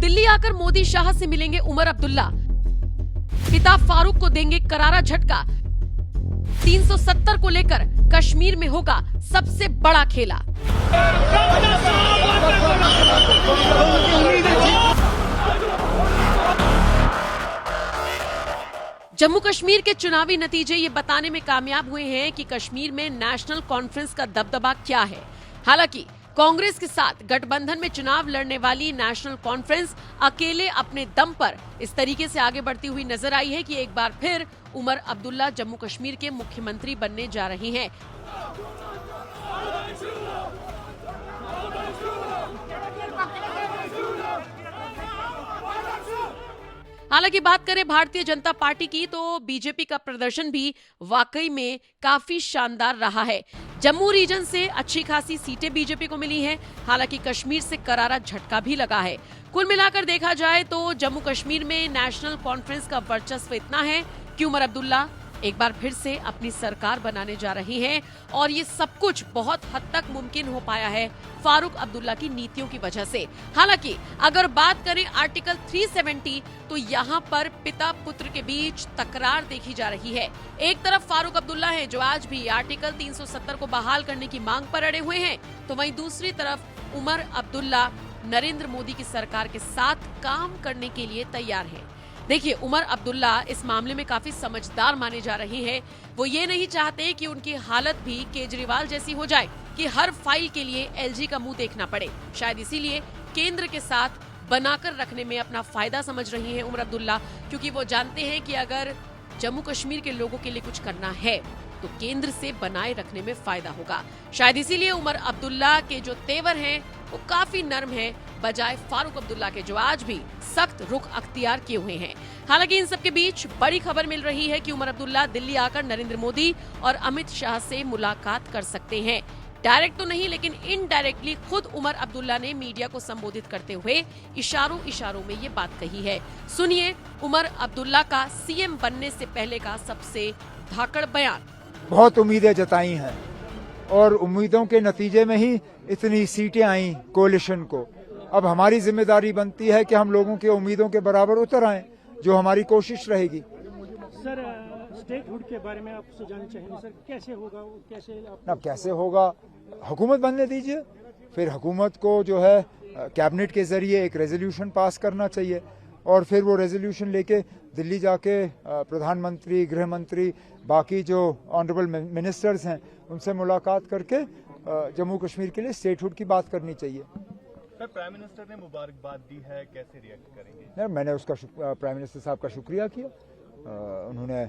दिल्ली आकर मोदी शाह से मिलेंगे उमर अब्दुल्ला। पिता फारूक को देंगे करारा झटका। 370 को लेकर कश्मीर में होगा सबसे बड़ा खेला। जम्मू कश्मीर के चुनावी नतीजे ये बताने में कामयाब हुए हैं कि कश्मीर में नेशनल कॉन्फ्रेंस का दबदबा क्या है। हालांकि कांग्रेस के साथ गठबंधन में चुनाव लड़ने वाली नेशनल कॉन्फ्रेंस अकेले अपने दम पर इस तरीके से आगे बढ़ती हुई नजर आई है कि एक बार फिर उमर अब्दुल्ला जम्मू कश्मीर के मुख्यमंत्री बनने जा रहे हैं। हालांकि बात करें भारतीय जनता पार्टी की तो बीजेपी का प्रदर्शन भी वाकई में काफी शानदार रहा है। जम्मू रीजन से अच्छी खासी सीटें बीजेपी को मिली हैं। हालांकि कश्मीर से करारा झटका भी लगा है। कुल मिलाकर देखा जाए तो जम्मू कश्मीर में नेशनल कॉन्फ्रेंस का वर्चस्व इतना है कि उमर अब्दुल्ला एक बार फिर से अपनी सरकार बनाने जा रही हैं और ये सब कुछ बहुत हद तक मुमकिन हो पाया है फारूक अब्दुल्ला की नीतियों की वजह से। हालांकि अगर बात करें आर्टिकल 370 तो यहाँ पर पिता पुत्र के बीच तकरार देखी जा रही है। एक तरफ फारूक अब्दुल्ला है जो आज भी आर्टिकल 370 को बहाल करने की मांग पर अड़े हुए हैं, तो वहीं दूसरी तरफ उमर अब्दुल्ला नरेंद्र मोदी की सरकार के साथ काम करने के लिए तैयार है। देखिए, उमर अब्दुल्ला इस मामले में काफी समझदार माने जा रहे हैं। वो ये नहीं चाहते कि उनकी हालत भी केजरीवाल जैसी हो जाए कि हर फाइल के लिए एलजी का मुंह देखना पड़े। शायद इसीलिए केंद्र के साथ बनाकर रखने में अपना फायदा समझ रही हैं उमर अब्दुल्ला, क्योंकि वो जानते हैं कि अगर जम्मू कश्मीर के लोगों के लिए कुछ करना है तो केंद्र से बनाए रखने में फायदा होगा। शायद इसीलिए उमर अब्दुल्ला के जो तेवर हैं वो काफी नर्म है, बजाय फारूक अब्दुल्ला के जो आज भी सख्त रुख अख्तियार किए हुए हैं। हालांकि इन सब के बीच बड़ी खबर मिल रही है कि उमर अब्दुल्ला दिल्ली आकर नरेंद्र मोदी और अमित शाह से मुलाकात कर सकते हैं। डायरेक्ट तो नहीं, लेकिन इनडायरेक्टली खुद उमर अब्दुल्ला ने मीडिया को संबोधित करते हुए इशारों में ये बात कही है। सुनिए उमर अब्दुल्ला का सीएम बनने से पहले का सबसे धाकड़ बयान। बहुत उम्मीदें जताई हैं और उम्मीदों के नतीजे में ही इतनी सीटें आई कोalition को। अब हमारी जिम्मेदारी बनती है कि हम लोगों के उम्मीदों के बराबर उतर आएं, जो हमारी कोशिश रहेगी। सर, स्टेटहुड के बारे में आपसे जानना चाहेंगे सर, कैसे होगा, कैसे होगा, हुकूमत बनने दीजिए, फिर हुकूमत को जो है कैबिनेट के जरिए एक रेजोल्यूशन पास करना चाहिए और फिर वो रेजोल्यूशन लेके दिल्ली जाके प्रधानमंत्री, गृह मंत्री, बाकी जो ऑनरेबल मिनिस्टर्स हैं उनसे मुलाकात करके जम्मू कश्मीर के लिए स्टेटहुड की बात करनी चाहिए। सर, प्राइम मिनिस्टर ने मुबारकबाद दी है, कैसे रिएक्ट करेंगे? नहीं, मैंने उसका प्राइम मिनिस्टर साहब का शुक्रिया किया। उन्होंने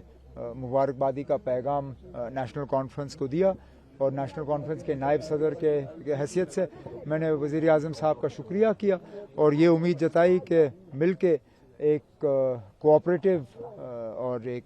मुबारकबादी का पैगाम नेशनल कॉन्फ्रेंस को दिया और नेशनल कॉन्फ्रेंस के नायब सदर के हैसियत से मैंने वज़ीर आज़म साहब का शुक्रिया किया और ये उम्मीद जताई कि मिलके एक कोऑपरेटिव और एक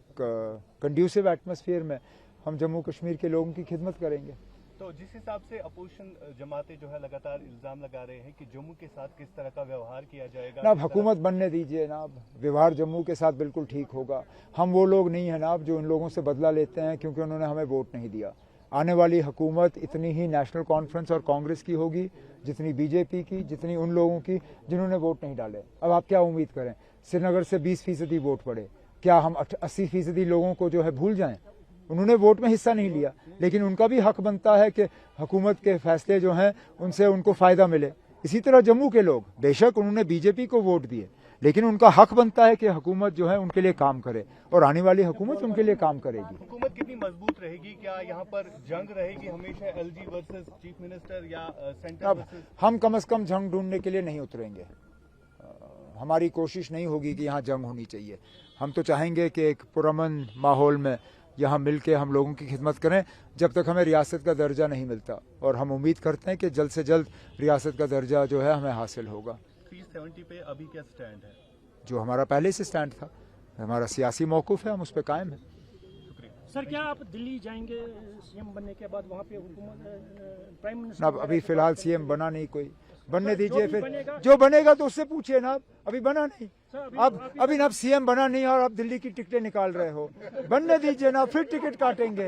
कंड्यूसिव एटमॉस्फेयर में हम जम्मू कश्मीर के लोगों की खिदमत करेंगे। तो जिस हिसाब से अपोजिशन जमातें जो है लगातार इल्जाम लगा रहे हैं कि जम्मू के साथ किस तरह का व्यवहार किया जाएगा, ना हुकूमत बनने दीजिए ना, व्यवहार जम्मू के साथ बिल्कुल ठीक होगा। हम वो लोग नहीं है ना जो इन लोगों से बदला लेते हैं क्योंकि उन्होंने हमें वोट नहीं दिया। आने वाली हुकूमत इतनी ही नेशनल कॉन्फ्रेंस और कांग्रेस की होगी जितनी बीजेपी की, जितनी उन लोगों की जिन्होंने वोट नहीं डाले। अब आप क्या उम्मीद करें, श्रीनगर से 20% वोट पड़े, क्या हम 80% लोगों को जो है भूल जाएं? उन्होंने वोट में हिस्सा नहीं लिया, लेकिन उनका भी हक बनता है कि हुकूमत के फैसले जो हैं उनसे उनको फायदा मिले। इसी तरह जम्मू के लोग, बेशक उन्होंने बीजेपी को वोट दिए, लेकिन उनका हक बनता है कि हुकूमत जो है उनके लिए काम करे और आने वाली हुकूमत उनके लिए काम करेगी। हुकूमत कितनी मजबूत रहेगी? क्या यहाँ पर जंग रहेगी हमेशा, एलजी वर्सेस चीफ मिनिस्टर या सेंटर? अब हम कम से कम जंग ढूंढने के लिए नहीं उतरेंगे। हमारी कोशिश नहीं होगी कि यहाँ जंग होनी चाहिए। हम तो चाहेंगे कि एक पुरअमन माहौल में यहाँ मिलके हम लोगों की खिदमत करें जब तक हमें रियासत का दर्जा नहीं मिलता, और हम उम्मीद करते हैं कि जल्द से जल्द रियासत का दर्जा जो है हमें हासिल होगा। 370 पे अभी क्या स्टैंड है? जो हमारा पहले से स्टैंड था, हमारा सियासी मौकूफ है, हम उस पर कायम हैं। सर, क्या आप दिल्ली जाएंगे सीएम बनने के बाद? वहाँ पे हुकूमत प्राइम मिनिस्टर? अब अभी फिलहाल सीएम बना नहीं कोई, बनने दीजिए, फिर जो बनेगा तो उससे पूछिए ना। अभी बना नहीं, अब सीएम बना नहीं और आप दिल्ली की टिकटें निकाल रहे हो। बनने दीजिए ना, फिर टिकट काटेंगे।